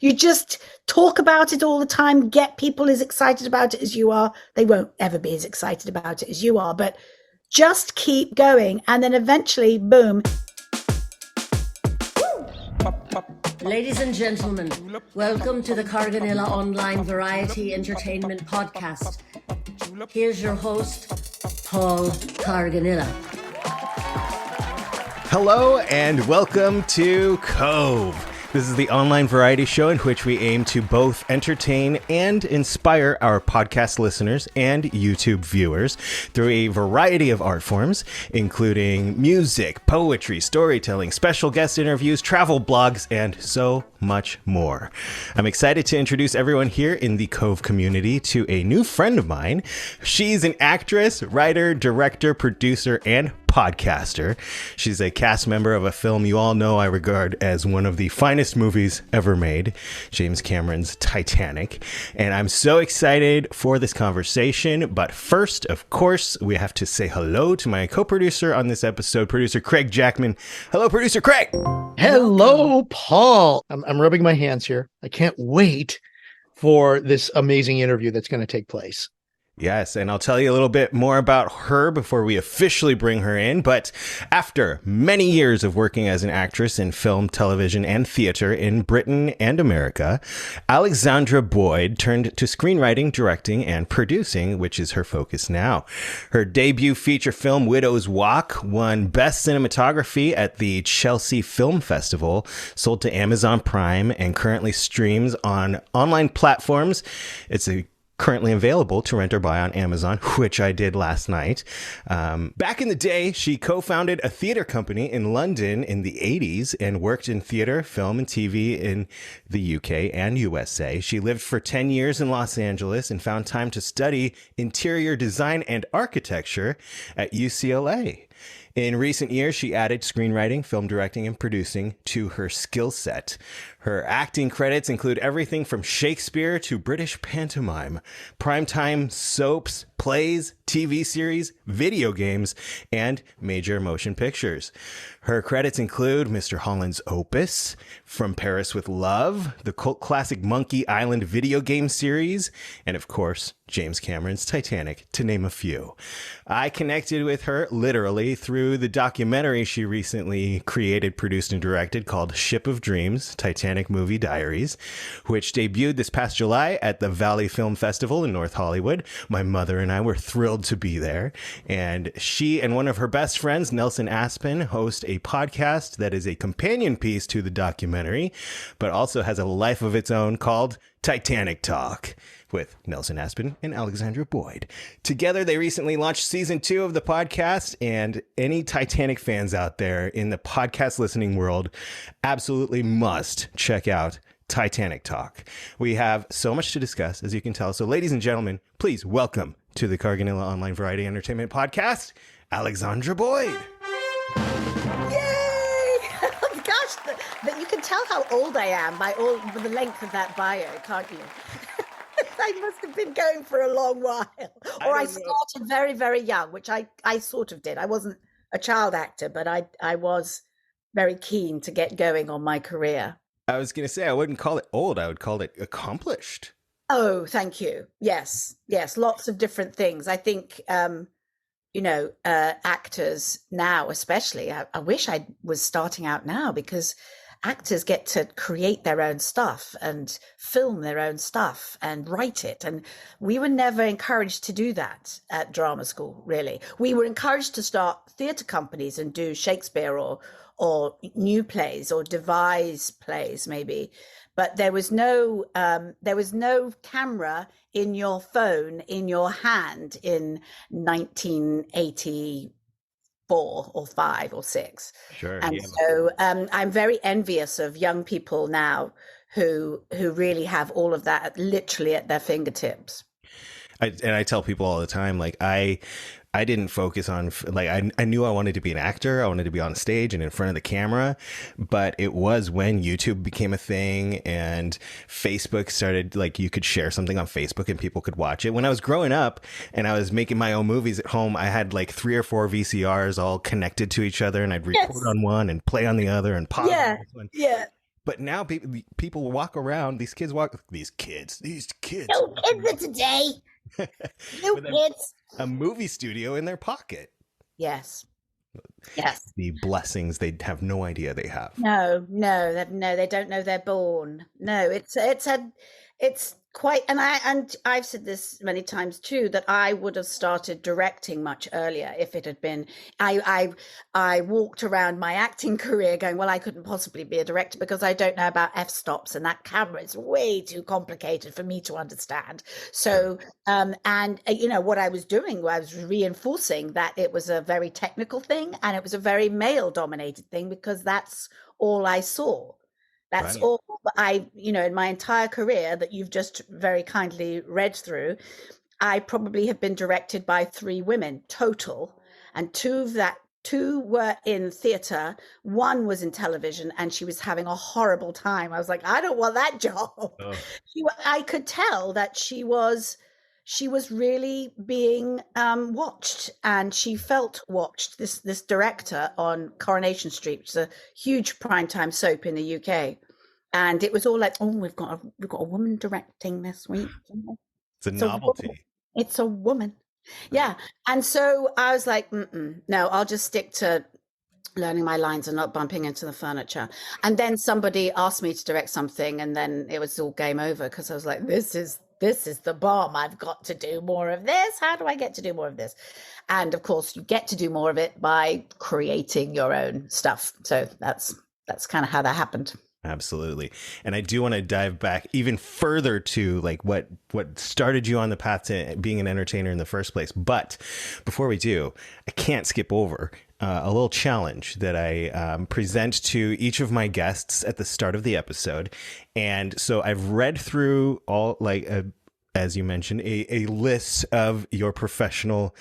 You just talk about it all the time, get people as excited about it as you are. They won't ever be as excited about it as you are, but just keep going. And then eventually, boom. Ladies and gentlemen, welcome to the Carganilla Online Variety Entertainment Podcast. Here's your host, Paul Carganilla. Hello and welcome to Cove. This is the online variety show in which we aim to both entertain and inspire our podcast listeners and YouTube viewers through a variety of art forms, including music, poetry, storytelling, special guest interviews, travel blogs, and so much more. I'm excited to introduce everyone here in the Cove community to a new friend of mine. She's an actress, writer, director, producer, and podcaster. She's a cast member of a film you all know I regard as one of the finest movies ever made, James Cameron's Titanic. And I'm so excited for this conversation. But first, of course, we have to say hello to my co-producer on this episode, producer Craig Jackman. Hello, producer Craig. Hello, Paul. I'm rubbing my hands here. I can't wait for this amazing interview that's going to take place. Yes, and I'll tell you a little bit more about her before we officially bring her in. But after many years of working as an actress in film, television, and theater in Britain and America, Alexandra Boyd turned to screenwriting, directing, and producing, which is her focus now. Her debut feature film, Widow's Walk, won Best Cinematography at the Chelsea Film Festival, sold to Amazon Prime, and currently streams on online platforms. It's currently available to rent or buy on Amazon, which I did last night. Back in the day, she co-founded a theater company in London in the 80s and worked in theater, film, and TV in the UK and USA. She lived for 10 years in Los Angeles and found time to study interior design and architecture at UCLA. In recent years, she added screenwriting, film directing, and producing to her skill set. Her acting credits include everything from Shakespeare to British pantomime, primetime soaps, plays, TV series, video games, and major motion pictures. Her credits include Mr. Holland's Opus, From Paris with Love, the cult classic Monkey Island video game series, and of course, James Cameron's Titanic, to name a few. I connected with her literally through the documentary she recently created, produced, and directed called Ship of Dreams, Titanic Movie Diaries, which debuted this past July at the Ballet Film Festival in North Hollywood. My mother and I were thrilled to be there. And she and one of her best friends, Nelson Aspen, host a podcast that is a companion piece to the documentary, but also has a life of its own called Titanic Talk, with Nelson Aspen and Alexandra Boyd. Together, they recently launched season 2 of the podcast, and any Titanic fans out there in the podcast listening world absolutely must check out Titanic Talk. We have so much to discuss, as you can tell. So, ladies and gentlemen, please welcome to the Carganilla Online Variety Entertainment Podcast, Alexandra Boyd. Yay! Gosh, you can tell how old I am by the length of that bio, can't you? I must have been going for a long while. Or I started very, very young, which I sort of did. I wasn't a child actor, but I was very keen to get going on my career. I was going to say, I wouldn't call it old. I would call it accomplished. Oh, thank you. Yes. Lots of different things. I think, actors now, especially, I wish I was starting out now, because actors get to create their own stuff and film their own stuff and write it. And we were never encouraged to do that at drama school, really. We were encouraged to start theatre companies and do Shakespeare or new plays or devise plays, maybe. But there was no camera in your phone in your hand in 1984 or 5 or 6. Sure. And yeah. so I'm very envious of young people now who really have all of that literally at their fingertips. I tell people all the time, like, I didn't focus on, like, I knew I wanted to be an actor. I wanted to be on stage and in front of the camera. But it was when YouTube became a thing and Facebook started, like, you could share something on Facebook and people could watch it. When I was growing up and I was making my own movies at home, I had like 3 or 4 VCRs all connected to each other, and I'd record on one and play on the other and pause on this one. Yeah. But now people walk around, these kids, these kids No kids of today. No with kids. a movie studio in their pocket. Yes. Yes. The blessings they have no idea they have. No, they don't know they're born. No, it's quite, and I've said this many times too, that I would have started directing much earlier if it had been. I walked around my acting career going, well, I couldn't possibly be a director because I don't know about f-stops, and that camera is way too complicated for me to understand. So, what I was doing was reinforcing that it was a very technical thing and it was a very male-dominated thing because that's all I saw. That's Right. all in my entire career that you've just very kindly read through, I probably have been directed by 3 women total. And 2 were in theatre. 1 was in television and she was having a horrible time. I was like, I don't want that job. Oh. I could tell that she was really being watched, and she felt watched. This director on Coronation Street, which is a huge primetime soap in the UK, and it was all like, oh, we've got a woman directing this week. It's a novelty. It's a woman, yeah. And so I was like, no, I'll just stick to learning my lines and not bumping into the furniture. And then somebody asked me to direct something, and then it was all game over because I was like, this is the bomb. I've got to do more of this. How do I get to do more of this? And of course, you get to do more of it by creating your own stuff. So that's kind of how that happened. Absolutely. And I do want to dive back even further to like what started you on the path to being an entertainer in the first place. But before we do, I can't skip over a little challenge that I present to each of my guests at the start of the episode. And so I've read through all, as you mentioned, a list of your professional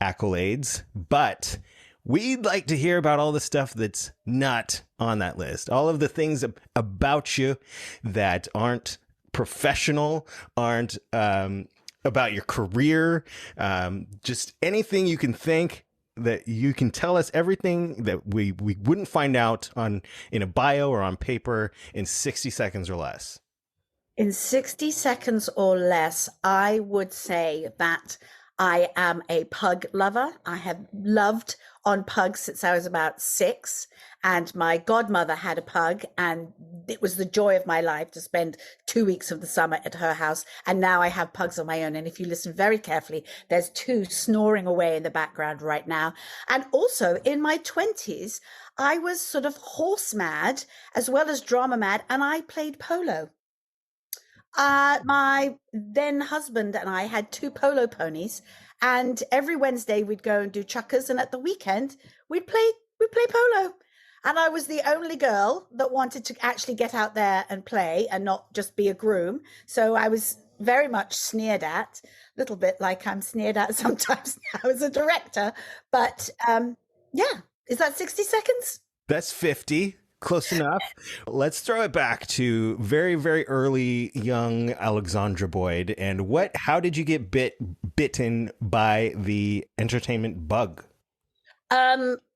accolades, but we'd like to hear about all the stuff that's not on that list. All of the things about you that aren't professional, aren't about your career, just anything you can think that you can tell us, everything that we wouldn't find out in a bio or on paper in 60 seconds or less. In 60 seconds or less, I would say that I am a pug lover. I have loved on pugs since I was about 6, and my godmother had a pug, and it was the joy of my life to spend 2 weeks of the summer at her house. And now I have pugs of my own. And if you listen very carefully, there's 2 snoring away in the background right now. And also in my 20s, I was sort of horse mad as well as drama mad, and I played polo. My then husband and I had 2 polo ponies, and every Wednesday we'd go and do chukkers, and at the weekend we'd play polo. And I was the only girl that wanted to actually get out there and play and not just be a groom. So I was very much sneered at, a little bit like I'm sneered at sometimes now as a director. But yeah, is that 60 seconds? That's 50. Close enough. Let's throw it back to very, very early young Alexandra Boyd. And how did you get bitten by the entertainment bug?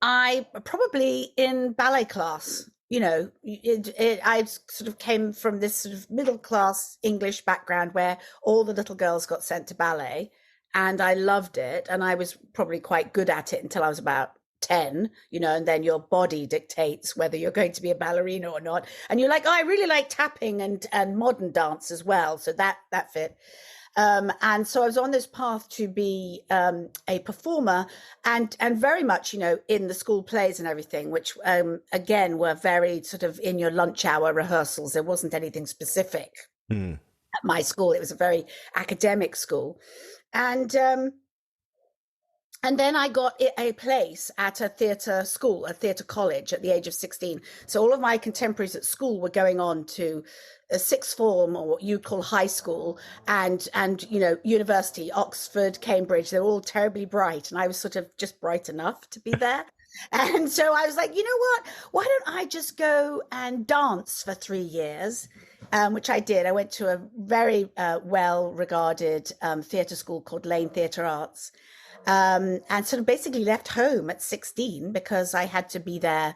I probably in ballet class, I sort of came from this sort of middle class English background where all the little girls got sent to ballet, and I loved it. And I was probably quite good at it until I was about 10, and then your body dictates whether you're going to be a ballerina or not. And you're like, oh, I really like tapping and modern dance as well. So that fit. And so I was on this path to be a performer and very much, in the school plays and everything, which again were very sort of in your lunch hour rehearsals. There wasn't anything specific at my school. It was a very academic school. And then I got a place at a theatre school, a theatre college at the age of 16. So all of my contemporaries at school were going on to a sixth form, or what you'd call high school, and university, Oxford, Cambridge. They were all terribly bright, and I was sort of just bright enough to be there. And so I was like, you know what? Why don't I just go and dance for 3 years? Which I did. I went to a very well-regarded theatre school called Lane Theatre Arts. And sort of basically left home at 16 because I had to be there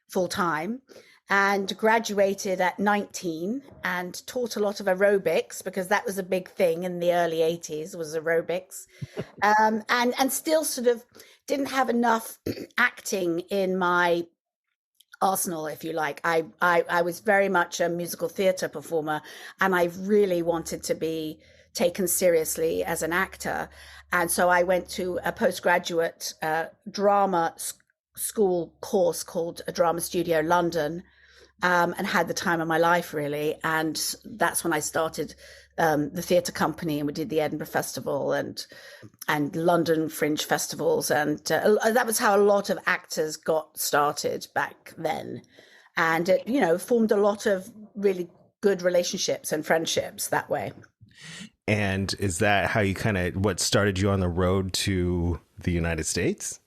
full time. and graduated at 19 and taught a lot of aerobics because that was a big thing in the early 80s was aerobics. And still sort of didn't have enough acting in my arsenal, if you like. I was very much a musical theatre performer, and I really wanted to be taken seriously as an actor. And so I went to a postgraduate drama school course called a Drama Studio London, and had the time of my life, really. And that's when I started the theatre company, and we did the Edinburgh Festival and London Fringe festivals, and that was how a lot of actors got started back then. And it, formed a lot of really good relationships and friendships that way. And is that how you what started you on the road to the United States?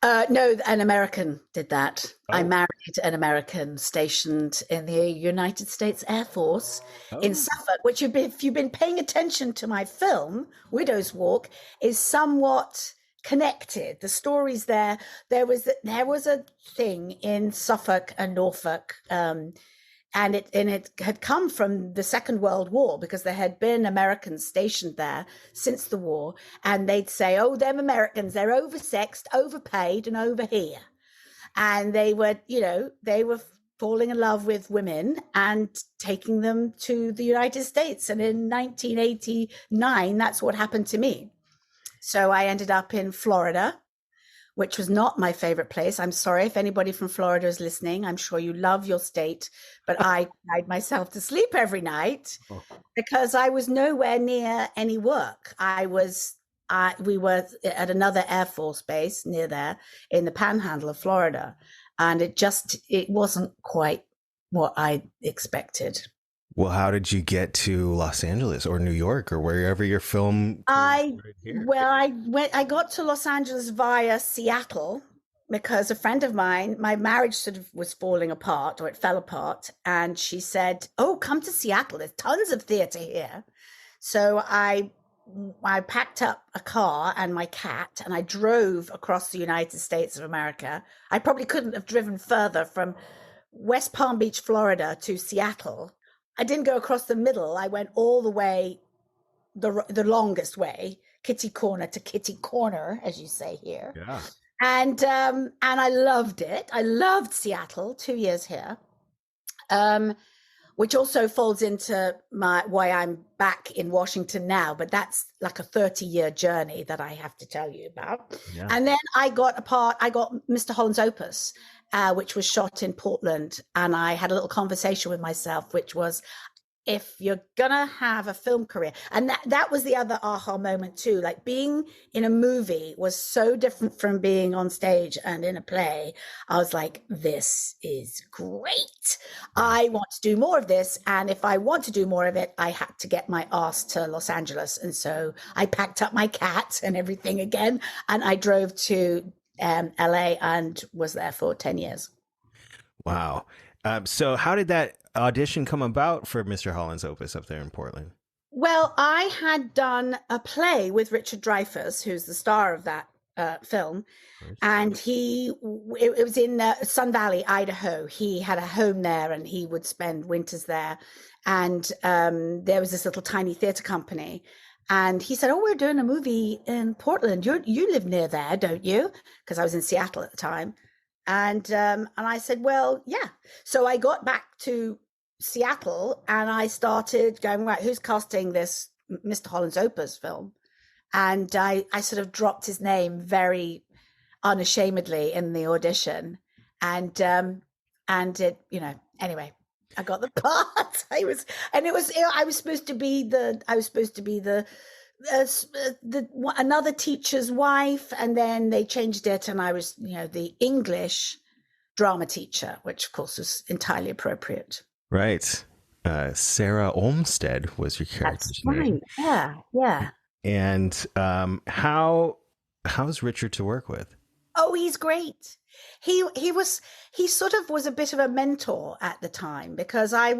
No, an American did that. Oh. I married an stationed in the United States Air Force in Suffolk, which if you've been paying attention to my film, Widow's Walk, is somewhat connected. The stories there was a thing in Suffolk and Norfolk, and it had come from the Second World War, because there had been Americans stationed there since the war, and they'd say, "Oh, them Americans, they're oversexed, overpaid, and over here." And they were falling in love with women and taking them to the United States. And in 1989, that's what happened to me. So I ended up in Florida, which was not my favorite place. I'm sorry if anybody from Florida is listening. I'm sure you love your state, but I cried myself to sleep every night because I was nowhere near any work. We were at another Air Force base near there in the panhandle of Florida, and it wasn't quite what I expected. Well, how did you get to Los Angeles or New York or wherever your film? I got to Los Angeles via Seattle because a friend of mine, my marriage sort of was falling apart, or it fell apart. And she said, "Oh, come to Seattle. There's tons of theater here." So I packed up a car and my cat, and I drove across the United States of America. I probably couldn't have driven further from West Palm Beach, Florida to Seattle. I didn't go across the middle. I went all the way, the longest way, kitty corner to kitty corner, as you say here. Yeah. And I loved it. I loved Seattle. 2 years here, which also folds into why I'm back in Washington now. But that's like a 30-year journey that I have to tell you about. Yeah. And then I got Mr. Holland's Opus, which was shot in Portland. And I had a little conversation with myself, which was, if you're gonna have a film career, and that was the other aha moment too, like being in a movie was so different from being on stage and in a play. I was like, this is great. I want to do more of this. And if I want to do more of it, I had to get my ass to Los Angeles. And so I packed up my cat and everything again, and I drove to LA and was there for 10 years. Wow. So how did that audition come about for Mr. Holland's Opus up there in Portland? Well, I had done a play with Richard Dreyfuss, who's the star of that film. And it was in Sun Valley, Idaho. He had a home there and he would spend winters there. And there was this little tiny theater company. And he said, "Oh, we're doing a movie in Portland. You live near there, don't you?" Because I was in Seattle at the time. And I said, "Well, yeah." So I got back to Seattle and I started going, right, who's casting this Mr. Holland's Opus film? And I sort of dropped his name very unashamedly in the audition. And it, anyway, I got the part. I was supposed to be another teacher's wife, and then they changed it, and I was, the English drama teacher, which of course was entirely appropriate. Right. Sarah Olmsted was your character's name. Right. Yeah. And how's Richard to work with? Oh, he's great. He sort of was a bit of a mentor at the time, because I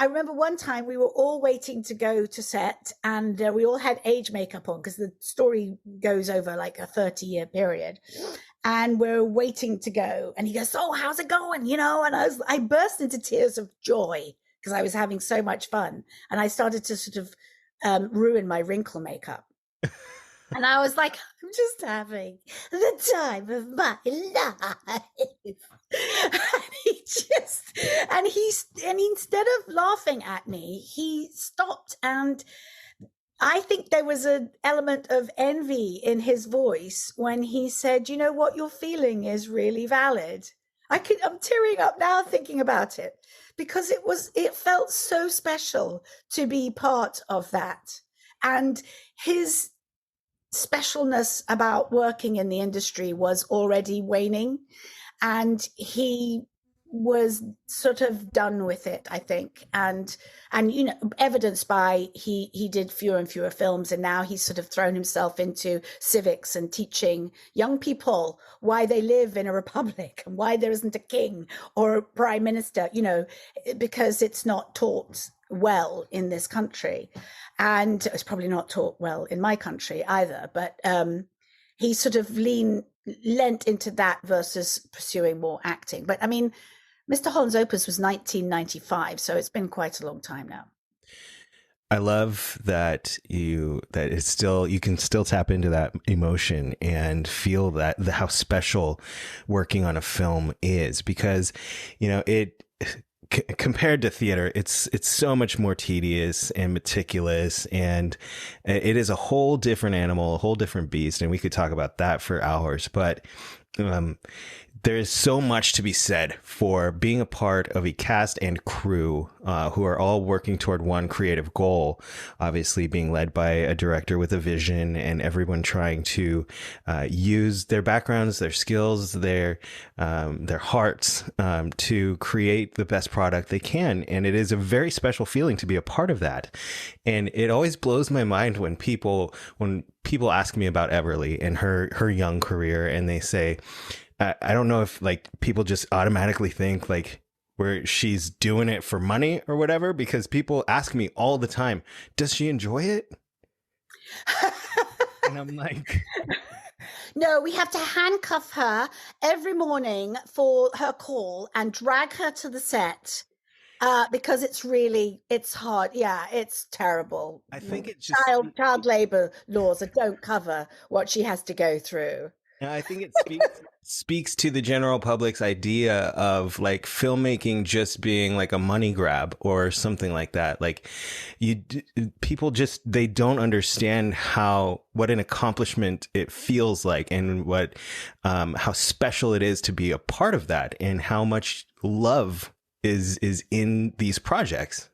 remember one time we were all waiting to go to set, and we all had age makeup on because the story goes over like a 30-year period. and we're waiting to go. And he goes, "Oh, how's it going?" And I burst into tears of joy because I was having so much fun. And I started to sort of ruin my wrinkle makeup. And I was like, "I'm just having the time of my life." And instead of laughing at me, he stopped. And I think there was an element of envy in his voice when he said, "You know what you're feeling is really valid." I'm tearing up now thinking about it, because it felt so special to be part of that. And his specialness about working in the industry was already waning, and he was sort of done with it, I think. And evidenced by he did fewer and fewer films, and now he's sort of thrown himself into civics and teaching young people why they live in a republic and why there isn't a king or a prime minister, because it's not taught well in this country. And it's probably not taught well in my country either. But he sort of lent into that versus pursuing more acting. But I mean, Mr. Holland's Opus was 1995, so it's been quite a long time now. I love that you can still tap into that emotion and feel how special working on a film is, because compared to theater, it's so much more tedious and meticulous, and it is a whole different animal, a whole different beast, and we could talk about that for hours. But there is so much to be said for being a part of a cast and crew who are all working toward one creative goal, obviously being led by a director with a vision, and everyone trying to use their backgrounds, their skills, their hearts to create the best product they can. And it is a very special feeling to be a part of that. And it always blows my mind when people ask me about Everly and her young career, and they say, I don't know if people just automatically think where she's doing it for money or whatever, because people ask me all the time, "Does she enjoy it?" And I'm like, no, we have to handcuff her every morning for her call and drag her to the set. Because it's hard. Yeah, it's terrible. I think it's just child labor laws that don't cover what she has to go through. And I think it speaks to the general public's idea of filmmaking just being a money grab or something like that. People they don't understand what an accomplishment it feels like, and how special it is to be a part of that, and how much love is in these projects.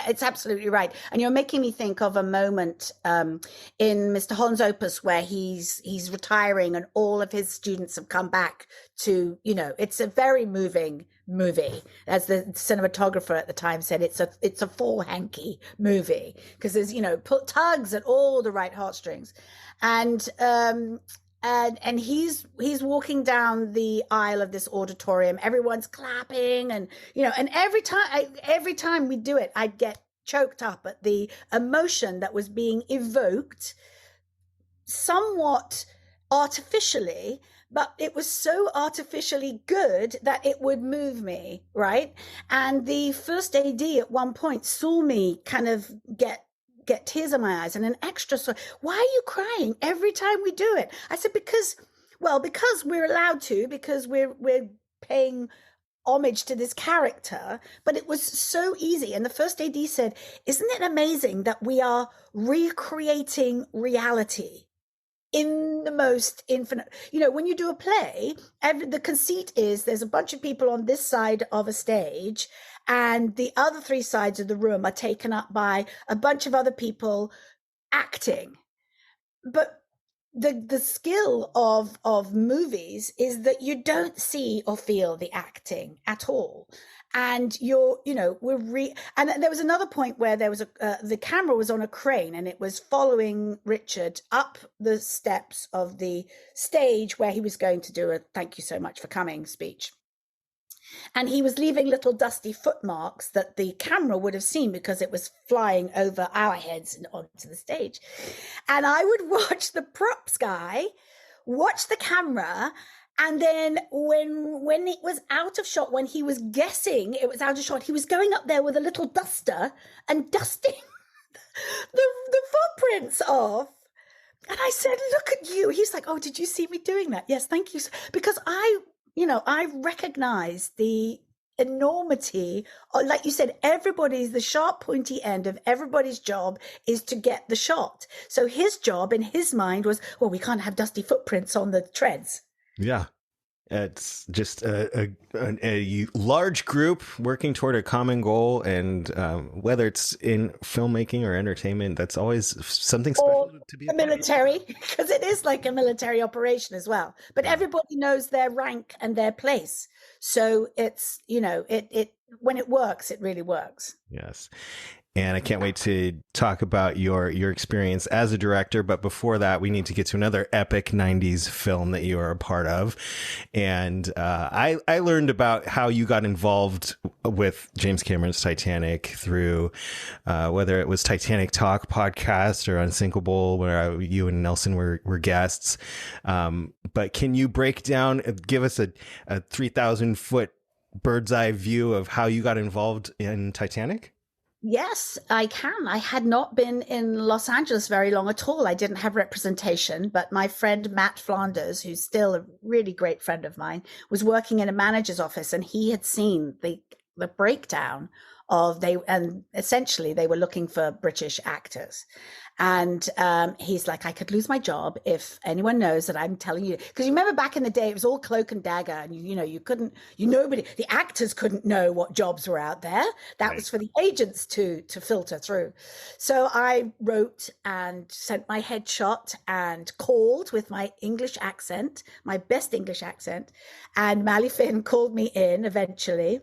It's absolutely right. And you're making me think of a moment in Mr. Holland's Opus where he's retiring and all of his students have come back to, it's a very moving movie. As the cinematographer at the time said, it's a full hanky movie, because there's, tugs at all the right heartstrings. And he's walking down the aisle of this auditorium. Everyone's clapping, and and every time we do it, I'd get choked up at the emotion that was being evoked, somewhat artificially, but it was so artificially good that it would move me, right? And the first AD at one point saw me kind of get tears in my eyes, and an extra saw, "Why are you crying every time we do it?" I said, because we're allowed to, because we're paying homage to this character. But it was so easy. And the first AD said, "Isn't it amazing that we are recreating reality in the most infinite?" When you do a play, the conceit is there's a bunch of people on this side of a stage, and the other three sides of the room are taken up by a bunch of other people acting. But the skill of movies is that you don't see or feel the acting at all. And and there was another point where there was the camera was on a crane, and it was following Richard up the steps of the stage where he was going to do a "thank you so much for coming" speech. And he was leaving little dusty footmarks that the camera would have seen because it was flying over our heads and onto the stage. And I would watch the props guy watch the camera. And then when it was out of shot, when he was guessing it was out of shot, he was going up there with a little duster and dusting the footprints off. And I said, look at you. He's like, oh, did you see me doing that? Yes, thank you. Because I recognize the enormity. Like you said, the sharp, pointy end of everybody's job is to get the shot. So his job in his mind was, well, we can't have dusty footprints on the treads. Yeah. It's just a large group working toward a common goal. And whether it's in filmmaking or entertainment, that's always something special to be a military, because it is like a military operation as well. But everybody knows their rank and their place. So it's, it when it works, it really works. Yes. And I can't wait to talk about your experience as a director. But before that, we need to get to another epic 90s film that you are a part of. And I learned about how you got involved with James Cameron's Titanic through whether it was Titanic Talk podcast or Unsinkable, where you and Nelson were guests. But can you give us a 3,000-foot bird's eye view of how you got involved in Titanic? Yes, I can. I had not been in Los Angeles very long at all. I didn't have representation, but my friend Matt Flanders, who's still a really great friend of mine, was working in a manager's office, and he had seen the breakdown and essentially they were looking for British actors. And he's like, I could lose my job if anyone knows that I'm telling you. Because you remember back in the day, it was all cloak and dagger. And, the actors couldn't know what jobs were out there. That was for the agents to filter through. So I wrote and sent my headshot and called with my English accent, my best English accent. And Mally Finn called me in eventually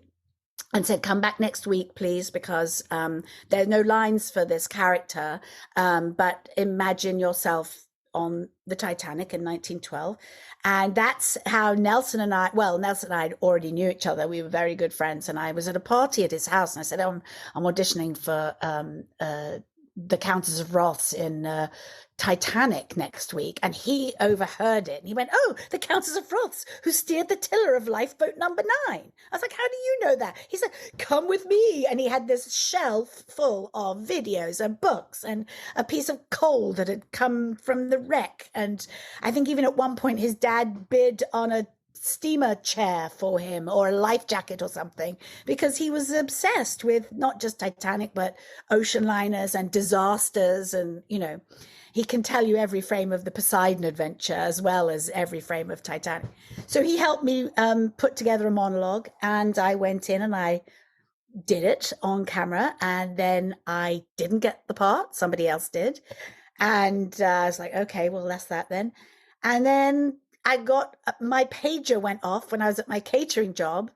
and said, come back next week, please, because there are no lines for this character. But imagine yourself on the Titanic in 1912. And that's how Nelson and I already knew each other. We were very good friends. And I was at a party at his house. And I said, I'm auditioning for the Countess of Roths in Titanic next week. And he overheard it and he went, oh, the Countess of Roths, who steered the tiller of lifeboat number 9. I was like, how do you know that? He said, come with me. And he had this shelf full of videos and books and a piece of coal that had come from the wreck. And I think even at one point his dad bid on a steamer chair for him or a life jacket or something, because he was obsessed with not just Titanic but ocean liners and disasters. And he can tell you every frame of the Poseidon adventure as well as every frame of Titanic. So he helped me put together a monologue, and I went in and I did it on camera, and then I didn't get the part, somebody else did. And I was like, okay, well, that's that then. And then my pager went off when I was at my catering job,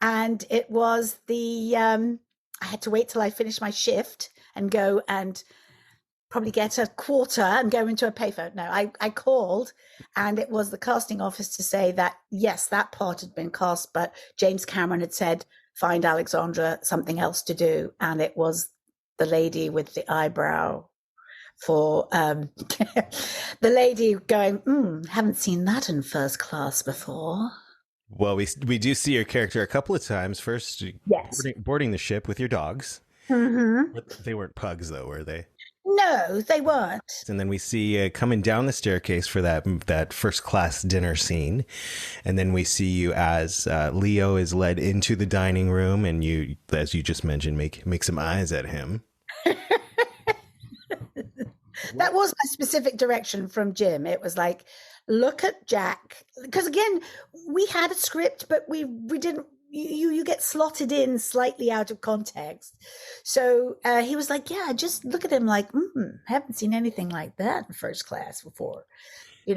and it was I had to wait till I finished my shift and go and probably get a quarter and go into a payphone. No, I called, and it was the casting office to say that, yes, that part had been cast, but James Cameron had said, find Alexandra something else to do. And it was the lady with the eyebrow for the lady going, haven't seen that in first class before. Well, we do see your character a couple of times. First, yes, boarding the ship with your dogs. Mm-hmm. They weren't pugs, though, were they? No, they weren't. And then we see coming down the staircase for that first class dinner scene. And then we see you as Leo is led into the dining room, and you, as you just mentioned, make some eyes at him. That was my specific direction from Jim. It was like, look at Jack. Because again, we had a script, but we didn't, you get slotted in slightly out of context. So he was like, yeah, just look at him like, haven't seen anything like that in first class before. He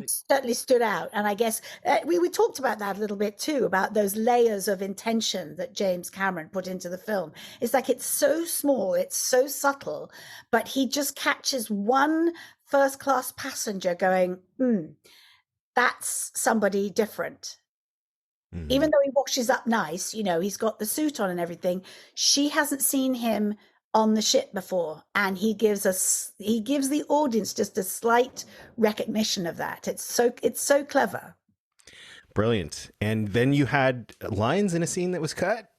certainly stood out. And I guess we talked about that a little bit too, about those layers of intention that James Cameron put into the film. It's like, it's so small, it's so subtle, but he just catches one first class passenger going, that's somebody different. Mm-hmm. Even though he washes up nice, he's got the suit on and everything, she hasn't seen him on the ship before, and he gives the audience just a slight recognition of that. It's so clever. Brilliant. And then you had lines in a scene that was cut?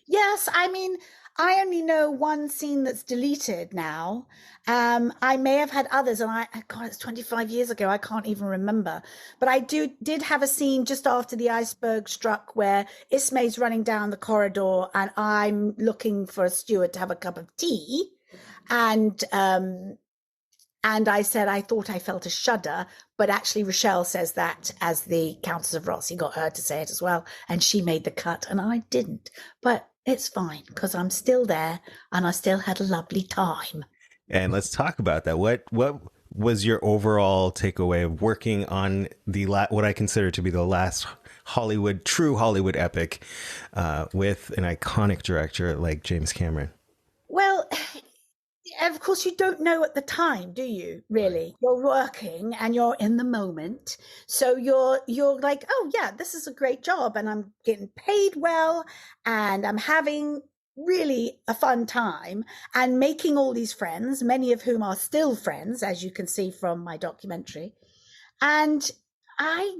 Yes, I mean, I only know one scene that's deleted now. I may have had others, and God, it's 25 years ago. I can't even remember. But I did have a scene just after the iceberg struck where Ismay's running down the corridor, and I'm looking for a steward to have a cup of tea, and I said I thought I felt a shudder, but actually Rochelle says that as the Countess of Ross. He got her to say it as well, and she made the cut, and I didn't. But it's fine because I'm still there, and I still had a lovely time. And let's talk about that. What was your overall takeaway of working on what I consider to be the last true Hollywood epic with an iconic director like James Cameron? Well, of course, you don't know at the time, do you? Really, you're working and you're in the moment, so you're like, oh yeah, this is a great job, and I'm getting paid well, and I'm having really a fun time and making all these friends, many of whom are still friends, as you can see from my documentary. And I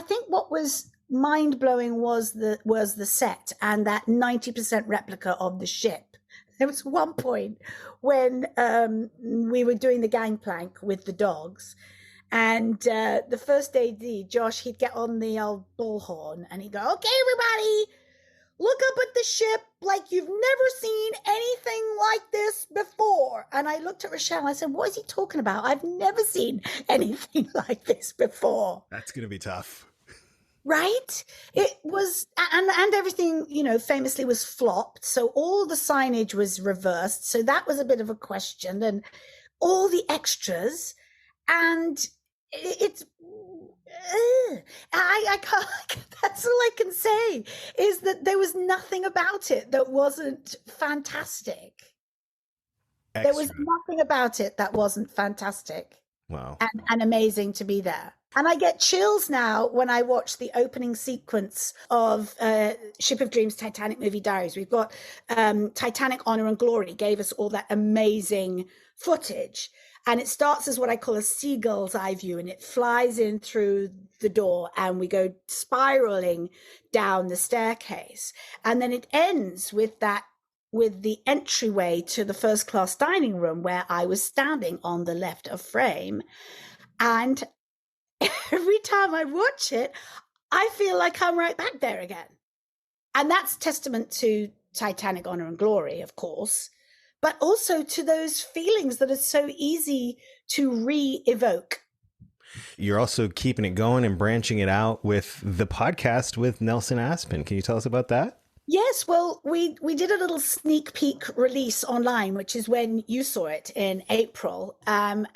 think what was mind blowing was the set and that 90% replica of the ship. There was one point when we were doing the gangplank with the dogs, and the first AD, Josh, he'd get on the old bullhorn and he'd go, okay, everybody, look up at the ship like you've never seen anything like this before. And I looked at Rochelle and I said, what is he talking about? I've never seen anything like this before. That's going to be tough. Right? It was, and everything, famously was flopped. So all the signage was reversed. So that was a bit of a question, and all the extras, and it's, I can't, that's all I can say is that there was nothing about it that wasn't fantastic. Extra. There was nothing about it that wasn't fantastic. Wow. And amazing to be there. And I get chills now when I watch the opening sequence of Ship of Dreams Titanic Movie Diaries. We've got Titanic Honor and Glory gave us all that amazing footage. And it starts as what I call a seagull's eye view, and it flies in through the door and we go spiraling down the staircase. And then it ends with the entryway to the first class dining room where I was standing on the left of frame. And every time I watch it, I feel like I'm right back there again. And that's testament to Titanic Honor and Glory, of course, but also to those feelings that are so easy to re-evoke. You're also keeping it going and branching it out with the podcast with Nelson Aspen. Can you tell us about that? Yes, well, we did a little sneak peek release online, which is when you saw it in April. And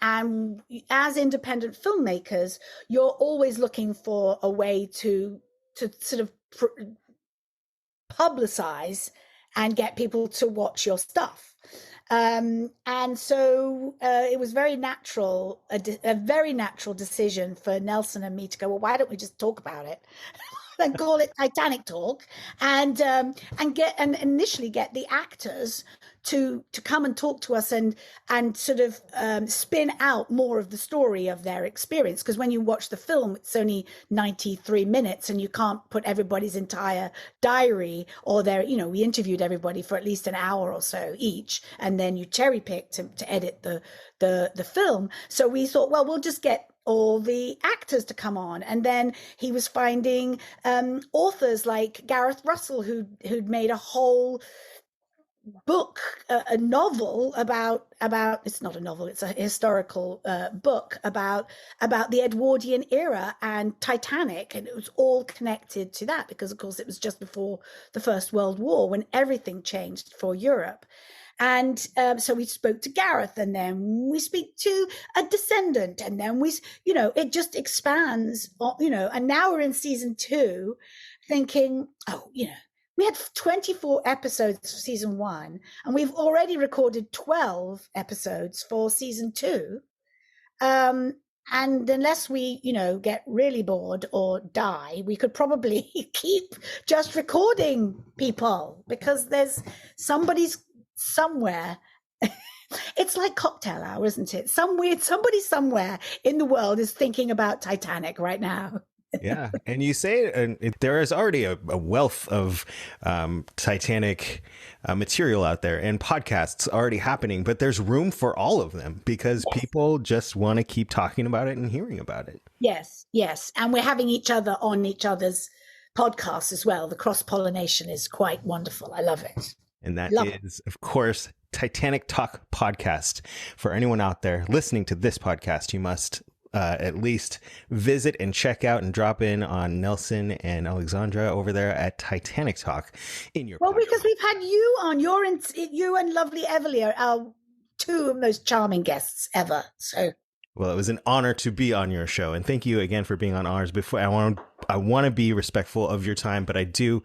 as independent filmmakers, you're always looking for a way to sort of publicize and get people to watch your stuff. And so it was very natural, a very natural decision for Nelson and me to go, well, why don't we just talk about it? And call it Titanic Talk, and initially get the actors to come and talk to us and sort of spin out more of the story of their experience. Because when you watch the film, it's only 93 minutes, and you can't put everybody's entire diary or we interviewed everybody for at least an hour or so each, and then you cherry pick to edit the film. So we thought, well, we'll just get all the actors to come on. And then he was finding authors like Gareth Russell, who'd made a whole book, a novel about it's not a novel, it's a historical book about the Edwardian era and Titanic, and it was all connected to that because of course it was just before the First World War when everything changed for Europe. And so we spoke to Gareth, and then we speak to a descendant, and then it just expands, and now we're in season 2 thinking, we had 24 episodes for season 1, and we've already recorded 12 episodes for season 2. And unless we, get really bored or die, we could probably keep just recording people because there's somebody's somewhere. It's like cocktail hour, isn't it? Somebody somewhere in the world is thinking about Titanic right now. Yeah, and you say there is already a wealth of Titanic material out there and podcasts already happening, but there's room for all of them because people just want to keep talking about it and hearing about it. Yes, and we're having each other on each other's podcasts as well. The cross-pollination is quite wonderful. I love it. And that is, of course, Titanic Talk podcast. For anyone out there listening to this podcast, you must at least visit and check out and drop in on Nelson and Alexandra over there at Titanic Talk in your podcast. Because we've had you on, you and lovely Everly are our two most charming guests ever. So, well, it was an honor to be on your show, and thank you again for being on ours. Before I want to be respectful of your time, but I do,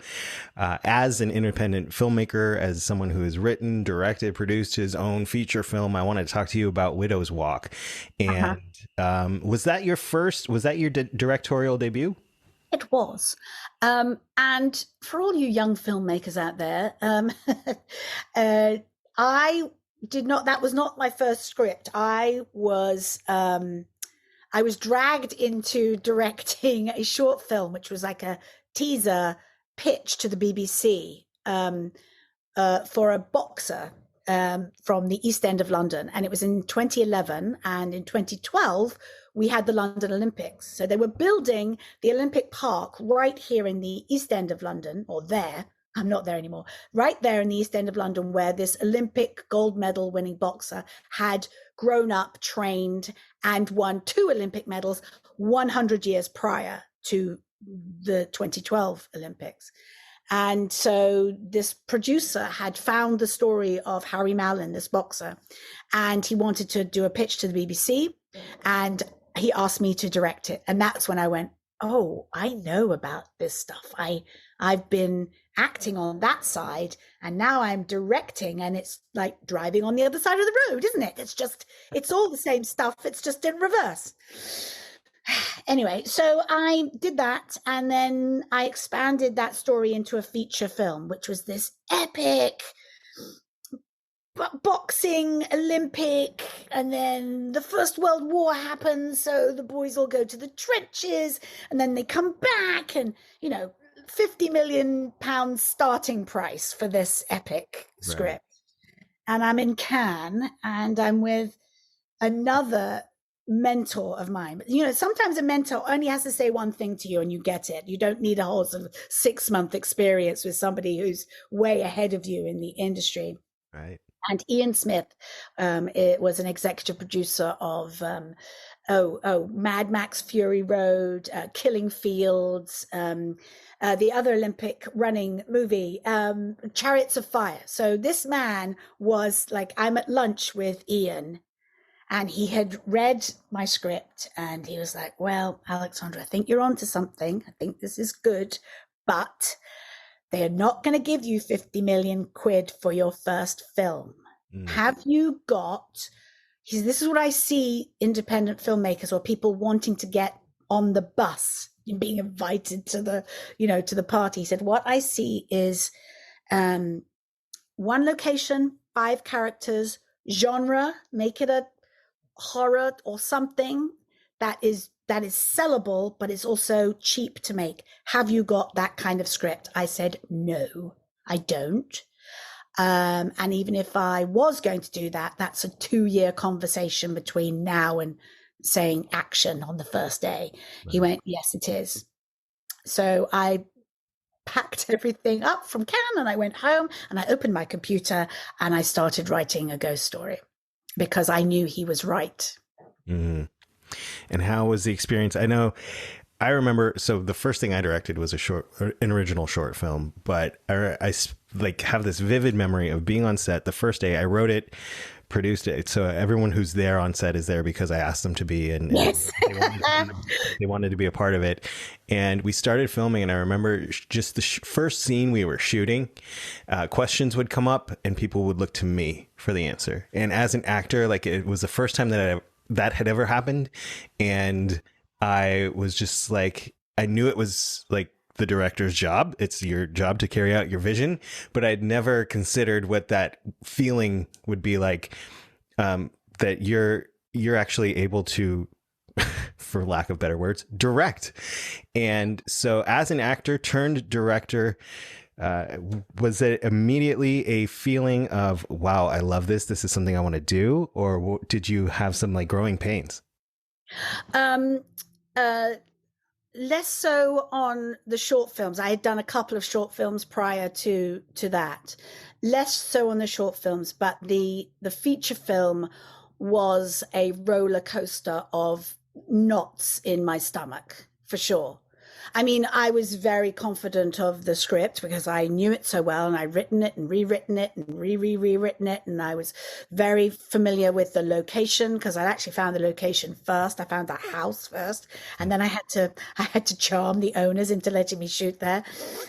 as an independent filmmaker, as someone who has written, directed, produced his own feature film, I wanted to talk to you about Widow's Walk. And was that your directorial debut? It was. And for all you young filmmakers out there, that was not my first script. I was dragged into directing a short film, which was like a teaser pitch to the BBC for a boxer from the East End of London. And it was in 2011. And in 2012, we had the London Olympics. So they were building the Olympic Park right here in the East End of London, or there. I'm not there anymore. Right there in the East End of London, where this Olympic gold medal winning boxer had grown up, trained, and won 2 Olympic medals 100 years prior to the 2012 Olympics. And so this producer had found the story of Harry Mallon, this boxer, and he wanted to do a pitch to the BBC, and he asked me to direct it. And that's when I went, oh, I know about this stuff. I've been acting on that side, and now I'm directing, and it's like driving on the other side of the road, isn't it? It's all the same stuff. It's just in reverse. Anyway, so I did that, and then I expanded that story into a feature film, which was this epic boxing Olympic, and then the First World War happens, so the boys all go to the trenches, and then they come back, and £50 million starting price for this epic script. And I'm in Cannes, and I'm with another mentor of mine. But sometimes a mentor only has to say one thing to you and you get it. You don't need a whole sort of 6-month experience with somebody who's way ahead of you in the industry. Right. And Ian Smith it was an executive producer of Mad Max Fury Road, Killing Fields, the other Olympic running movie, Chariots of Fire. So this man was like, I'm at lunch with Ian, and he had read my script, and he was like, well, Alexandra, I think you're onto something. I think this is good, but they are not going to give you 50 million quid for your first film. Have you got, this is what I see independent filmmakers or people wanting to get on the bus and being invited to the, to the party. He said, what I see is one location, 5 characters, genre, make it a horror or something that is sellable, but it's also cheap to make. Have you got that kind of script? I said, no, I don't. And even if I was going to do that, that's a 2-year conversation between now and saying action on the first day. He went, yes, it is. So I packed everything up from Cannes, and I went home, and I opened my computer, and I started writing a ghost story because I knew he was right. Mm-hmm. And how was the experience? I remember, so the first thing I directed was an original short film, but I have this vivid memory of being on set the first day. I wrote it, produced it. So everyone who's there on set is there because I asked them to be, and yes. they wanted to be a part of it. And we started filming, and I remember just the first scene we were shooting, questions would come up and people would look to me for the answer. And as an actor, like, it was the first time that had ever happened. And I was just like, I knew it was like the director's job. It's your job to carry out your vision. But I'd never considered what that feeling would be like, that you're actually able to, for lack of better words, direct. And so as an actor turned director, was it immediately a feeling of, wow, I love this. This is something I want to do? Or did you have some like growing pains? Less so on the short films. I had done a couple of short films prior to that. Less so on the short films, but the feature film was a roller coaster of knots in my stomach, for sure. I mean, I was very confident of the script because I knew it so well, and I'd written it and rewritten it and rewritten it. And I was very familiar with the location because I actually found the location first. I found the house first. And then I had to charm the owners into letting me shoot there.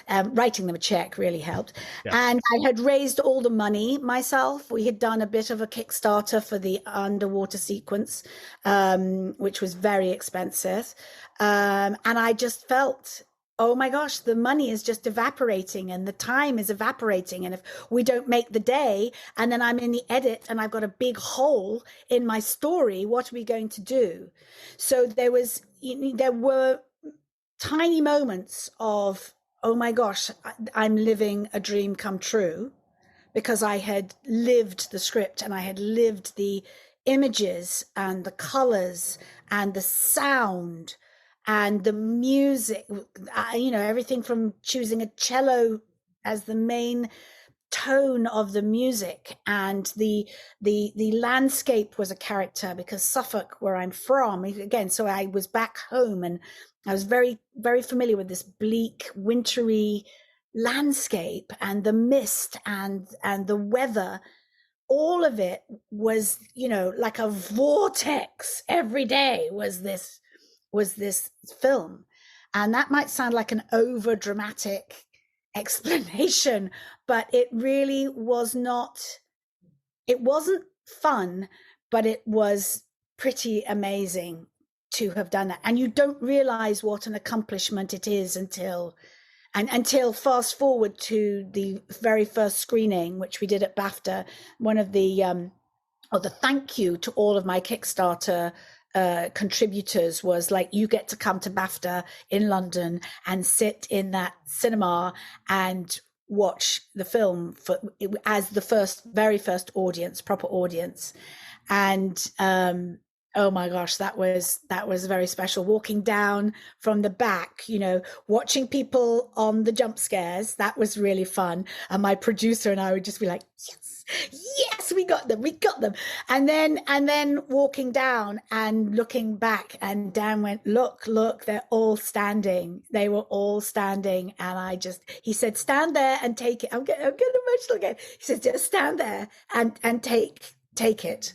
Writing them a check really helped. Yeah. And I had raised all the money myself. We had done a bit of a Kickstarter for the underwater sequence, which was very expensive. And I just felt, oh my gosh, the money is just evaporating and the time is evaporating. And if we don't make the day and then I'm in the edit and I've got a big hole in my story, what are we going to do? So there were tiny moments of, oh my gosh, I'm living a dream come true, because I had lived the script and I had lived the images and the colors and the sound and the music, everything from choosing a cello as the main tone of the music, and the landscape was a character because Suffolk, where I'm from, again, so I was back home and I was very, very familiar with this bleak, wintry landscape and the mist and the weather. All of it was, like a vortex. Every day was this film. And that might sound like an over dramatic explanation, but it really was not. It wasn't fun, but it was pretty amazing to have done that. And you don't realize what an accomplishment it is until fast forward to the very first screening, which we did at BAFTA. One of the thank you to all of my Kickstarter contributors was like, you get to come to BAFTA in London and sit in that cinema and watch the film as the very first audience, proper audience. And oh my gosh, that was very special. Walking down from the back, watching people on the jump scares, that was really fun. And my producer and I would just be like, yes, we got them. And then walking down and looking back, and Dan went, look, they're all standing. They were all standing. And he said, stand there and take it. I'm getting emotional again. He said, just stand there and take it.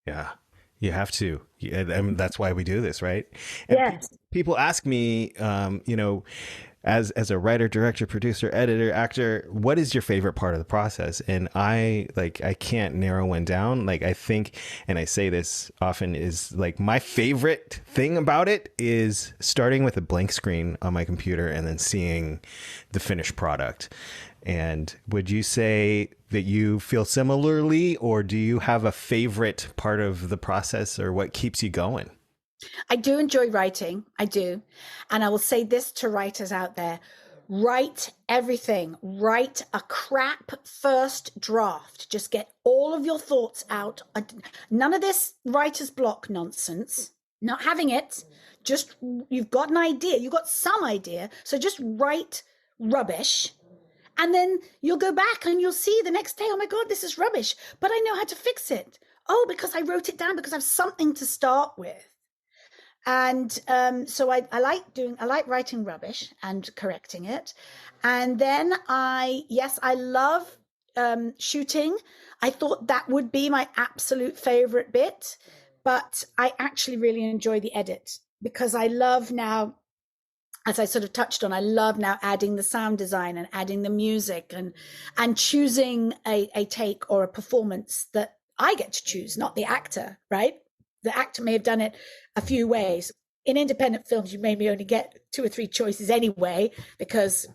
Yeah. You have to. I mean, that's why we do this, right? And yes. People ask me, as a writer, director, producer, editor, actor, what is your favorite part of the process? And I can't narrow one down. Like, I think, and I say this often, is like my favorite thing about it is starting with a blank screen on my computer and then seeing the finished product. And would you say that you feel similarly, or do you have a favorite part of the process, or what keeps you going? I do enjoy writing. I do. And I will say this to writers out there: write everything. Write a crap first draft. Just get all of your thoughts out. None of this writer's block nonsense. Not having it. Just, you've got an idea. You've got some idea. So just write rubbish. And then you'll go back and you'll see the next day, oh my God, this is rubbish, but I know how to fix it. Oh, because I wrote it down, because I have something to start with. And so I like writing rubbish and correcting it. And then I love shooting. I thought that would be my absolute favorite bit, but I actually really enjoy the edit, because I love now, as I sort of touched on, I love now adding the sound design and adding the music and choosing a take or a performance that I get to choose, not the actor, right? The actor may have done it a few ways. in independent films, you maybe only get 2 or 3 choices anyway, because,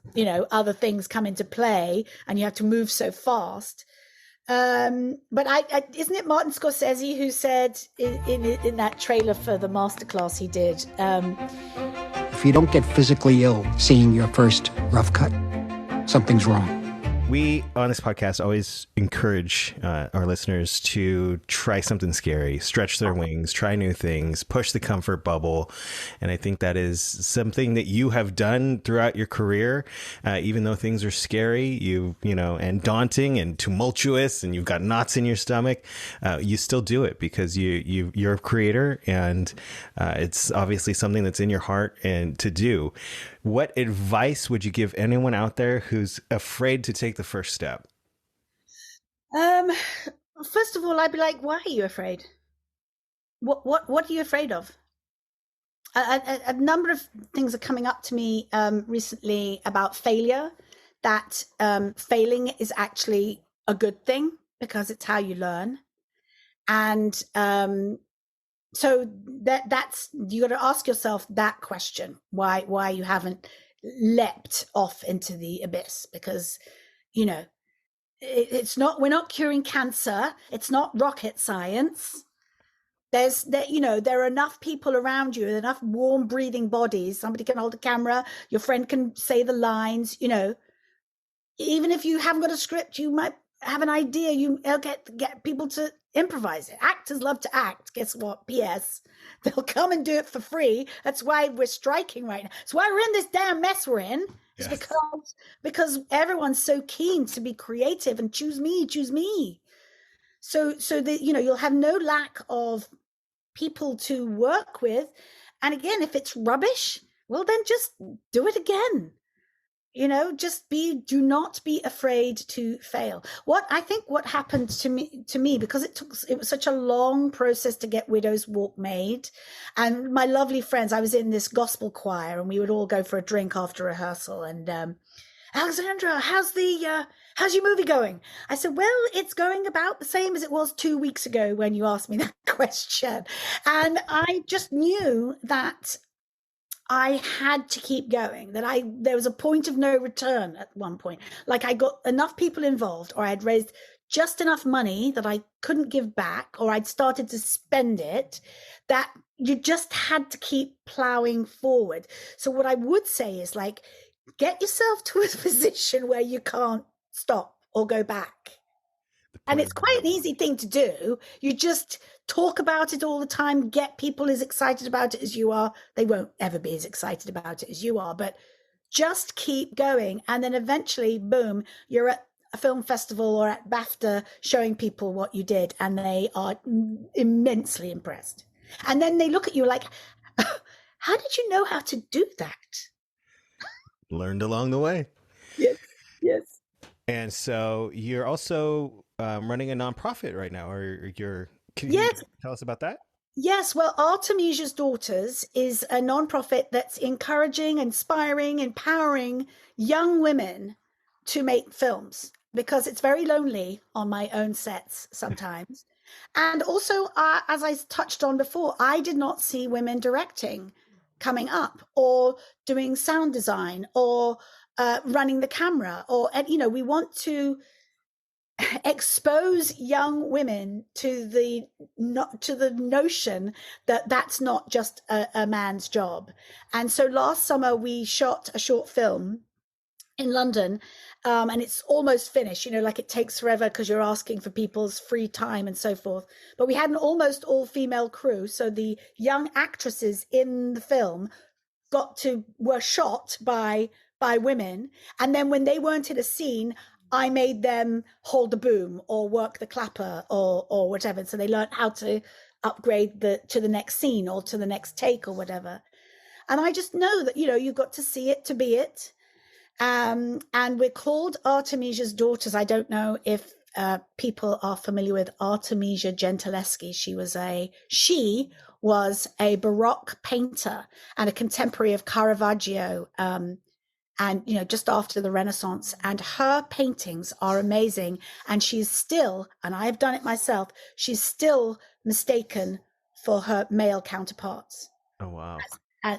other things come into play and you have to move so fast. But isn't it Martin Scorsese who said in that trailer for the masterclass he did, if you don't get physically ill seeing your first rough cut, something's wrong. We, on this podcast, always encourage our listeners to try something scary, stretch their wings, try new things, push the comfort bubble. And I think that is something that you have done throughout your career, even though things are scary, and daunting and tumultuous, and you've got knots in your stomach. You still do it because you're a creator, and it's obviously something that's in your heart and to do. What advice would you give anyone out there who's afraid to take the first step? First of all, I'd be like, why are you afraid? What are you afraid of? A number of things are coming up to me recently about failure, that failing is actually a good thing because it's how you learn. And so that's, you got to ask yourself that question, why you haven't leapt off into the abyss, because it's not, we're not curing cancer, it's not rocket science. There are enough people around you, enough warm breathing bodies, somebody can hold a camera, your friend can say the lines, even if you haven't got a script, you might have an idea, you'll get people to improvise it. Actors love to act. Guess what? P.S. They'll come and do it for free. That's why we're striking right now. That's why we're in this damn mess we're in. It's Yes. because everyone's so keen to be creative and choose me. So that you'll have no lack of people to work with. And again, if it's rubbish, well then just do it again. Do not be afraid to fail. What happened to me, because it was such a long process to get Widow's Walk made. And my lovely friends, I was in this gospel choir and we would all go for a drink after rehearsal. And, Alexandra, how's your movie going? I said, well, it's going about the same as it was 2 weeks ago when you asked me that question. And I just knew that I had to keep going, that there was a point of no return at one point. Like I got enough people involved, or I'd raised just enough money that I couldn't give back, or I'd started to spend it, that you just had to keep plowing forward. So what I would say is, like, get yourself to a position where you can't stop or go back. And it's quite an easy thing to do. You just talk about it all the time, get people as excited about it as you are. They won't ever be as excited about it as you are, but just keep going. And then eventually, boom, you're at a film festival or at BAFTA showing people what you did, and they are immensely impressed. And then they look at you like, how did you know how to do that? Learned along the way. Yes. And so you're also running a nonprofit right now, or can you tell us about that? Yes, well, Artemisia's Daughters is a nonprofit that's encouraging, inspiring, empowering young women to make films, because it's very lonely on my own sets sometimes. And also, as I touched on before, I did not see women directing coming up, or doing sound design, or running the camera, or, we want to expose young women to the notion that that's not just a man's job. And so last summer we shot a short film in London, and it's almost finished. Like, it takes forever because you're asking for people's free time and so forth. But we had an almost all-female crew, so the young actresses in the film were shot by women, and then when they weren't in a scene, I made them hold the boom or work the clapper or whatever. So they learned how to upgrade to the next scene or to the next take or whatever. And I just know that, you've got to see it to be it. And we're called Artemisia's Daughters. I don't know if people are familiar with Artemisia Gentileschi. She was a Baroque painter and a contemporary of Caravaggio, and just after the Renaissance, and her paintings are amazing. And she's still, and I've done it myself, she's still mistaken for her male counterparts. Oh, wow.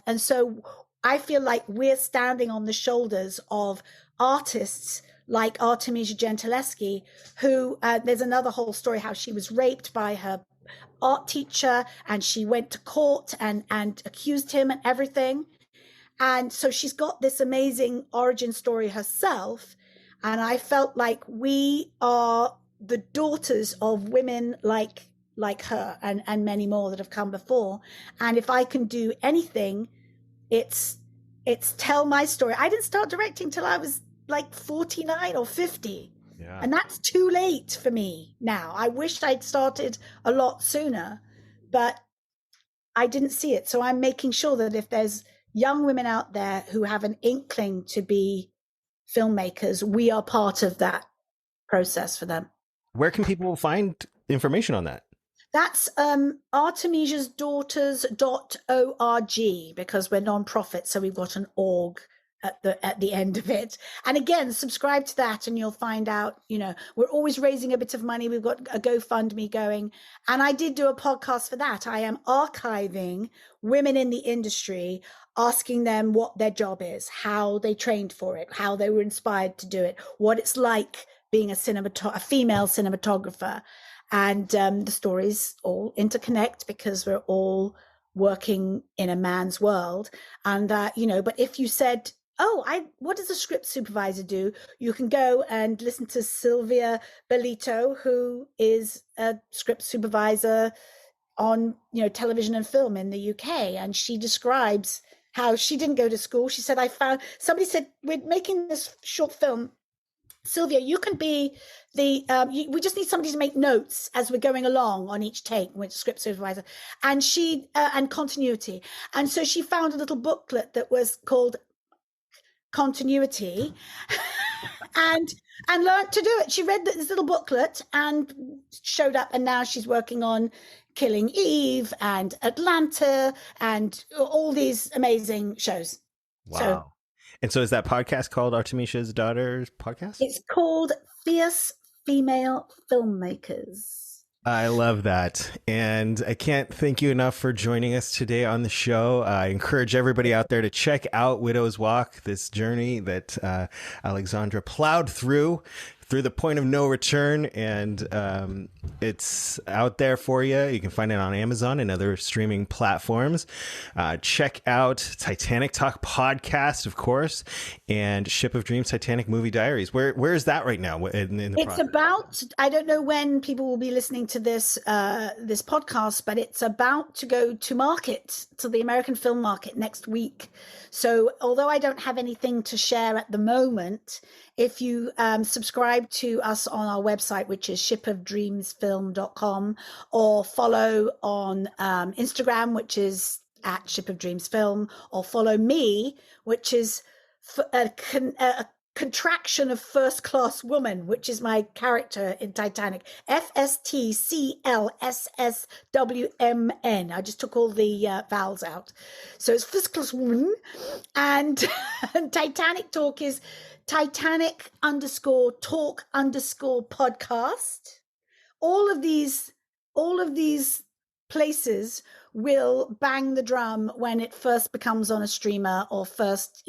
And so I feel like we're standing on the shoulders of artists like Artemisia Gentileschi, who there's another whole story how she was raped by her art teacher and she went to court and accused him and everything. And so she's got this amazing origin story herself. And I felt like we are the daughters of women like her and many more that have come before. And if I can do anything, it's tell my story. I didn't start directing till I was like 49 or 50. Yeah. And that's too late for me now. I wished I'd started a lot sooner, but I didn't see it. So I'm making sure that if there's young women out there who have an inkling to be filmmakers, we are part of that process for them. Where can people find information on that? That's artemisiasdaughters.org, because we're non-profit, so we've got an org at the end of it. And again, subscribe to that and you'll find out, we're always raising a bit of money. We've got a GoFundMe going. And I did do a podcast for that. I am archiving women in the industry, asking them what their job is, how they trained for it, how they were inspired to do it, what it's like being a female cinematographer. And the stories all interconnect because we're all working in a man's world. And, but if you said, what does a script supervisor do? You can go and listen to Sylvia Bellito, who is a script supervisor on, television and film in the UK. And she describes how she didn't go to school. She said, somebody said, we're making this short film. Sylvia, you can be we just need somebody to make notes as we're going along on each take with script supervisor, and and continuity. And so she found a little booklet that was called Continuity and learned to do it. She read this little booklet and showed up, and now she's working on Killing Eve and Atlanta and all these amazing shows. Wow. And so is that podcast called Artemisia's Daughters podcast? It's called Fierce Female Filmmakers. I love that. And I can't thank you enough for joining us today on the show. I encourage everybody out there to check out Widow's Walk, this journey that Alexandra plowed through the point of no return. And it's out there for you. You can find it on Amazon and other streaming platforms. Check out Titanic Talk podcast, of course, and Ship of Dreams Titanic Movie Diaries. Where is that right now in the process? About, I don't know when people will be listening to this podcast, but it's about to go to market, to the American film market next week. So although I don't have anything to share at the moment, if you subscribe to us on our website, which is shipofdreamsfilm.com, or follow on Instagram, which is at Ship of Dreams Film, or follow me, which is a contraction of First Class Woman, which is my character in Titanic, FSTCLSSWMN. I just took all the vowels out. So it's First Class Woman. And Titanic Talk is Titanic_talk_podcast. All of these places will bang the drum when it first becomes on a streamer, or first,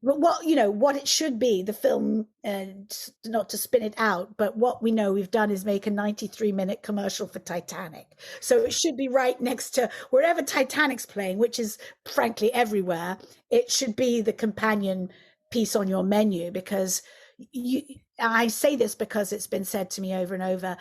what it should be, the film, not to spin it out, but what we know we've done is make a 93-minute commercial for Titanic. So it should be right next to wherever Titanic's playing, which is frankly everywhere. It should be the companion piece on your menu, because I say this because it's been said to me over and over.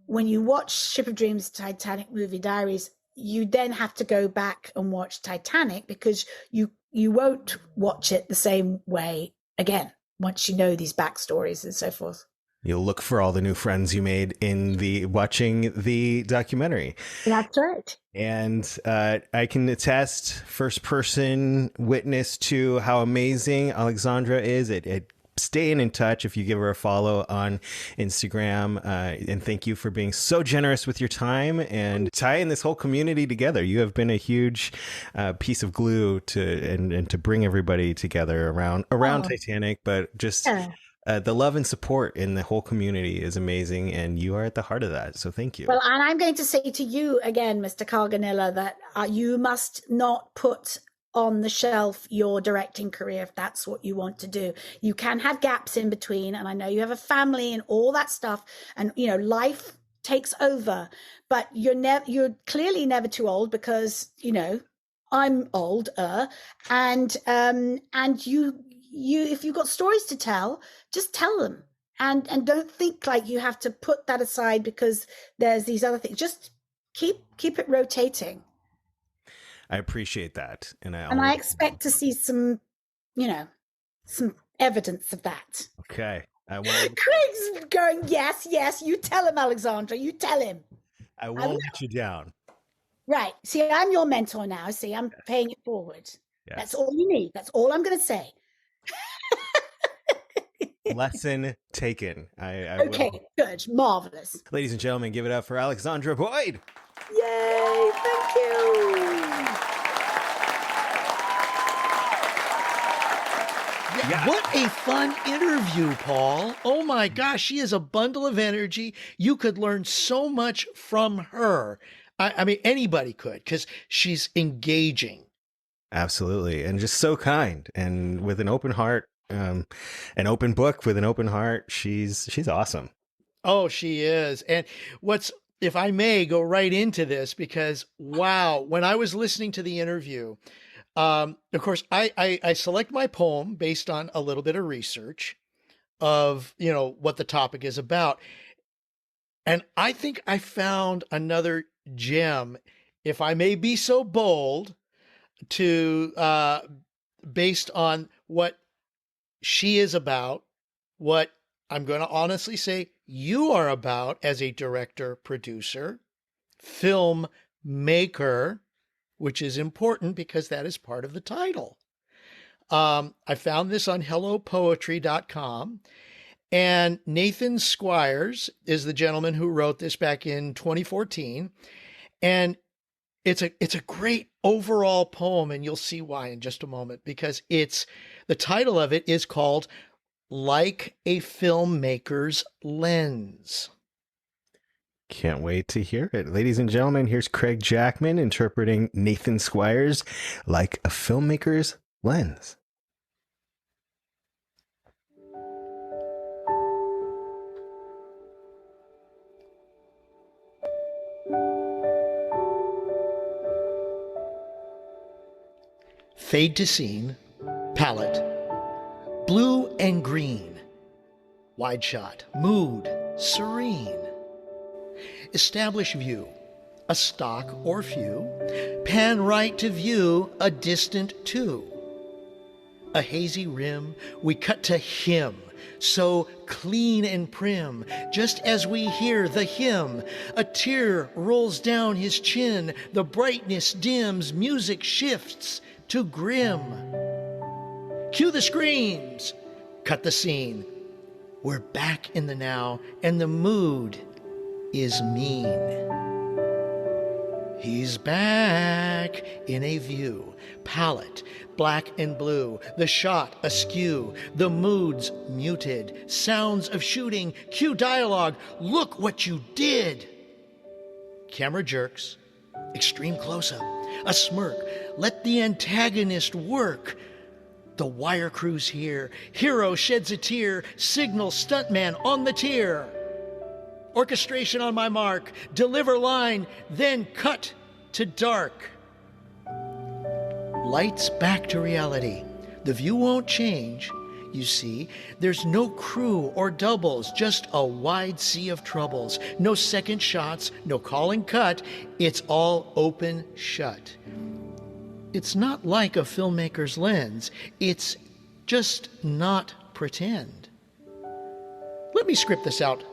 When you watch Ship of Dreams Titanic Movie Diaries, you then have to go back and watch Titanic, because you won't watch it the same way again once you know these backstories and so forth. You'll look for all the new friends you made in watching the documentary. That's right. And I can attest, first person witness to how amazing Alexandra is at staying in touch. If you give her a follow on Instagram, and thank you for being so generous with your time and tying this whole community together. You have been a huge piece of glue to bring everybody together around Titanic, but just The love and support in the whole community is amazing, and you are at the heart of that. So thank you. Well, and I'm going to say to you again, Mr. Carganilla, that you must not put on the shelf your directing career if that's what you want to do. You can have gaps in between, and I know you have a family and all that stuff, and life takes over, but you're clearly never too old, because I'm older, and you if you've got stories to tell, just tell them, and don't think like you have to put that aside because there's these other things. Just keep it rotating. I appreciate that, and I expect to see some evidence of that. Okay. Craig's going, yes, you tell him, Alexandra, you tell him. I won't let you down. Right. See, I'm your mentor now. See, I'm paying it forward. Yes. That's all you need. That's all I'm going to say. Lesson taken. Okay, good. Marvelous. Ladies and gentlemen, give it up for Alexandra Boyd. Yay, thank you. Yeah. What a fun interview, Paul. Oh my gosh, she is a bundle of energy. You could learn so much from her. I mean, anybody could, because she's engaging. Absolutely. And just so kind, and with an open heart, an open book with an open heart. She's awesome. Oh, she is. And if I may go right into this, because wow, when I was listening to the interview, of course, I select my poem based on a little bit of research of, what the topic is about. And I think I found another gem, if I may be so bold, to based on what she is about, what I'm going to honestly say you are about as a director, producer, filmmaker, which is important because that is part of the title. I found this on hellopoetry.com, and Nathan Squires is the gentleman who wrote this back in 2014. And it's a great overall poem, and you'll see why in just a moment, because the title of it is called Like a Filmmaker's Lens. Can't wait to hear it. Ladies and gentlemen, here's Craig Jackman interpreting Nathan Squires, Like a Filmmaker's Lens. Fade to scene, palette, blue and green, wide shot, mood, serene. Establish view, a stock or few, pan right to view a distant two. A hazy rim, we cut to him, so clean and prim, just as we hear the hymn. A tear rolls down his chin, the brightness dims, music shifts to grim. Cue the screams, cut the scene. We're back in the now, and the mood is mean. He's back in a view, palette, black and blue, the shot askew, the moods muted, sounds of shooting, cue dialogue, look what you did. Camera jerks, extreme close-up, a smirk, let the antagonist work. The wire crew's here, hero sheds a tear, signal stuntman on the tier. Orchestration on my mark, deliver line, then cut to dark. Lights back to reality. The view won't change. You see, there's no crew or doubles, just a wide sea of troubles. No second shots, no calling cut. It's all open shut. It's not like a filmmaker's lens. It's just not pretend. Let me script this out.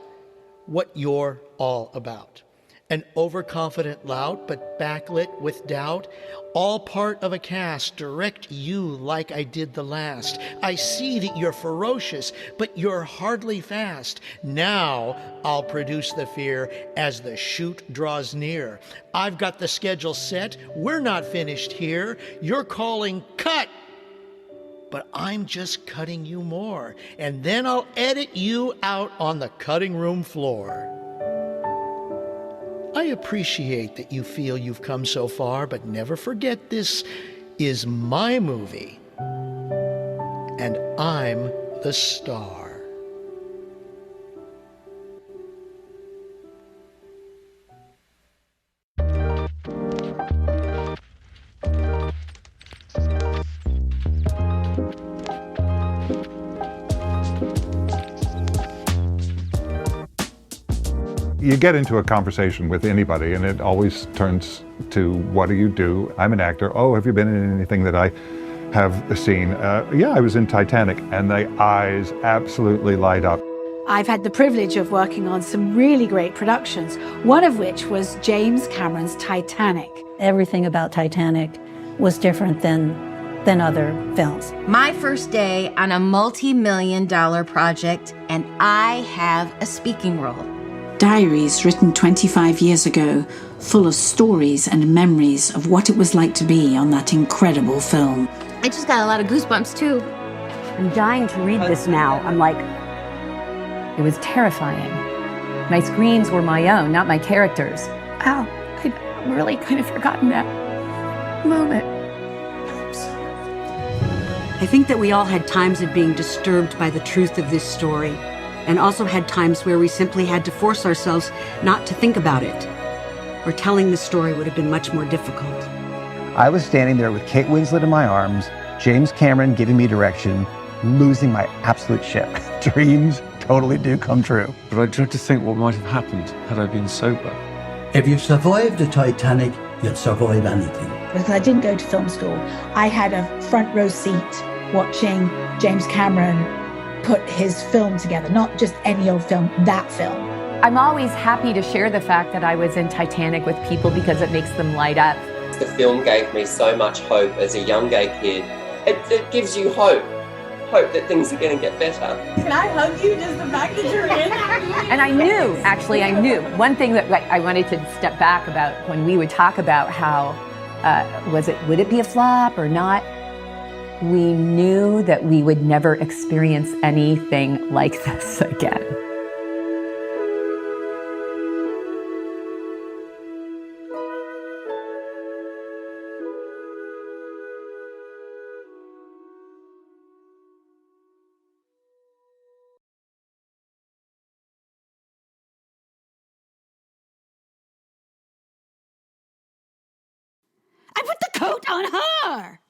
What you're all about. An overconfident lout, but backlit with doubt. All part of a cast, direct you like I did the last. I see that you're ferocious, but you're hardly fast. Now I'll produce the fear as the shoot draws near. I've got the schedule set, we're not finished here. You're calling cut, but I'm just cutting you more, and then I'll edit you out on the cutting room floor. I appreciate that you feel you've come so far, but never forget this is my movie, and I'm the star. You get into a conversation with anybody and it always turns to, what do you do? I'm an actor. Oh, have you been in anything that I have seen? Yeah, I was in Titanic, and the eyes absolutely light up. I've had the privilege of working on some really great productions, one of which was James Cameron's Titanic. Everything about Titanic was different than other films. My first day on a multi-million-dollar project, and I have a speaking role. Diaries written 25 years ago, full of stories and memories of what it was like to be on that incredible film. I just got a lot of goosebumps, too. I'm dying to read this now. I'm like, it was terrifying. My screams were my own, not my characters. Oh, I'd really kind of forgotten that moment. I think that we all had times of being disturbed by the truth of this story, and also had times where we simply had to force ourselves not to think about it, or telling the story would have been much more difficult. I was standing there with Kate Winslet in my arms, James Cameron giving me direction, losing my absolute shit. Dreams totally do come true. But I tried to think what might have happened had I been sober. If you survived the Titanic, you'd survive anything. Because I didn't go to film school, I had a front row seat watching James Cameron put his film together, not just any old film, that film. I'm always happy to share the fact that I was in Titanic with people because it makes them light up. The film gave me so much hope as a young gay kid. It gives you hope that things are going to get better. Can I hug you, just the fact that you're in? And I knew. One thing that I wanted to step back about when we would talk about how, would it be a flop or not? We knew that we would never experience anything like this again. I put the coat on her!